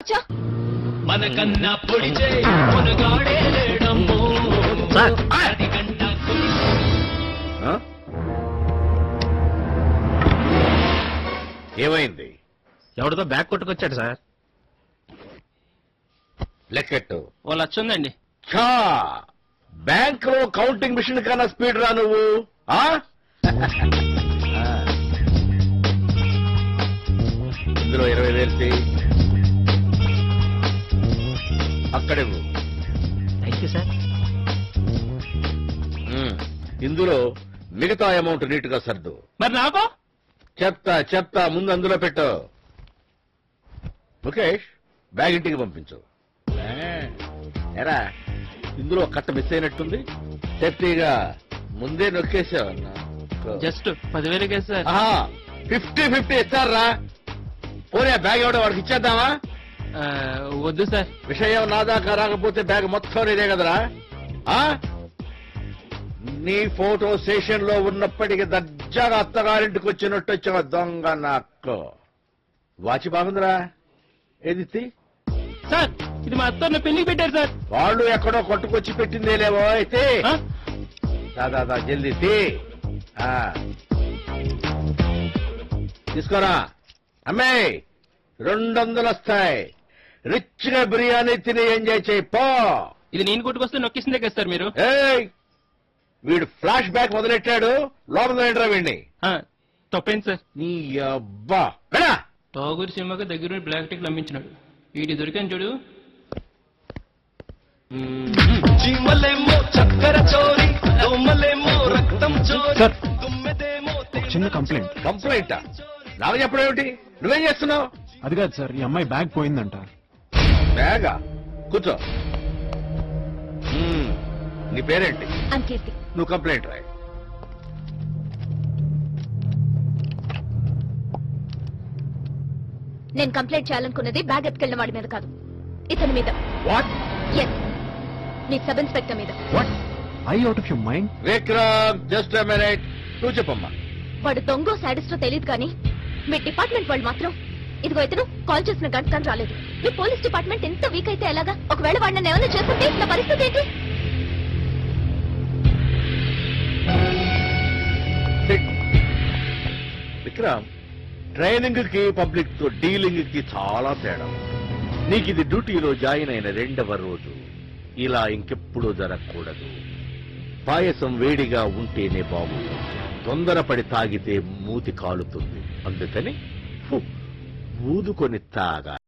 వచ్చా? మనకన్నా పొడిచే మునగాడే లేడమ్మో. ఏమైంది? ఎవరితో బ్యాగ్ కొట్టుకొచ్చాడు సార్. లెక్కెట్టు. ఓ 1,00,000 ఉందండి. ఛా, బ్యాంక్ లో కౌంటింగ్ మిషన్ కన్నా స్పీడ్ రా నువ్వు. ఇందులో 20,000 అక్కడే థ్యాంక్ యూ సార్. ఇందులో మిగతా అమౌంట్ నీట్ గా సర్దు. మరి నాకు చెప్తా ముందు అందులో పెట్టు. ముఖేష్, బ్యాగ్ ఇంటికి పంపించు. ఎరా, ఇందులో కట్ట మిస్ అయినట్టుంది. సేఫ్టీగా ముందే నొక్కేసావు. Just 10,000 sir. 50-50 ఇస్తారా? పోనీ ఆ బ్యాగ్ ఎవడో వాడికి ఇచ్చేద్దామా? వద్దు సార్. విషయం నా దాకా రాకపోతే బ్యాగ్ మొత్తం నీదే కదరా. నీ ఫోటో స్టేషన్ లో ఉన్నప్పటికీ దర్జాగా అత్తగారింటికి వచ్చినట్టు వచ్చావు దొంగ. నాకు వాచి బాగుందిరా. ఏది సార్, ఇది మా అత్తన్న పెళ్లికి పెట్టారు సార్. వాళ్ళు ఎక్కడో కొట్టుకొచ్చి పెట్టిందే లేవో. అయితే దాదా జల్దీ తీసుకోరా. అమ్మే, 200 వస్తాయి. రిచ్ గా బిర్యానీ తిని ఎంజాయ్ చేయి పో. ఇది నేను కొట్టుకొస్తే నొక్కిసిందే కదా సార్ మీరు. వీడు ఫ్లాష్ బ్యాక్ మొదలెట్టాడు. లోపల ఏంట్రా వీడిని? తప్పేంటి సార్? నీ అబ్బా వెళ్ళా. టాగూర్ సినిమాకి దగ్గర బ్లాక్ టిక్ అమ్మించినాడు. వీటి దొరికాను చూడు. చీమలేమో చక్కెర చోరీ, దోమలేమో రక్తం చోరీ, తుమ్మెదేమో చిన్న కంప్లైంట్. కంప్లైంటా? నాకు చెప్పడం ఏమిటి? నువ్వేం చేస్తున్నావు? అది కాదు సార్, ఈ అమ్మాయి బ్యాగ్ పోయిందంట. బ్యాగా? కూర్చో. నీ పేరేంటి? అంకీర్తి. నువ్వు కంప్లైంట్ రాయి. నేను కంప్లైంట్ చేయాలనుకున్నది బ్యాగ్ ఎత్తుకెళ్ళిన వాడి మీద కాదు, ఇతని మీద. వాట్? ఎస్, నీ సబ్ ఇన్స్పెక్టర్ మీద. What? I out of your mind? Vikram, just a minute. నువ్వు చెప్పమ్మా. వాడు దొంగో సాడిస్టో తెలియదు కానీ మీ డిపార్ట్మెంట్ వాళ్ళు మాత్రం ఇదిగో ఇతను కాల్ చేసిన గంట కానీ రాలేదు. మీ పోలీస్ డిపార్ట్మెంట్ ఎంత వీక్ అయితే ఎలాగా? ఒకవేళ వాడు నన్ను ఏమైనా చేస్తుంటే నా పరిస్థితి ఏంటి? విక్రమ్, ట్రైనింగ్ కి పబ్లిక్ తో డీలింగ్ కి చాలా తేడా. నీకు ఇది డ్యూటీలో జాయిన్ అయిన 2వ రోజు. ఇలా ఇంకెప్పుడూ జరగకూడదు. పాయసం వేడిగా ఉంటేనే బాగుంటుంది. తొందరపడి తాగితే మూతి కాలుతుంది. అందుకని ఊదుకొని తాగా.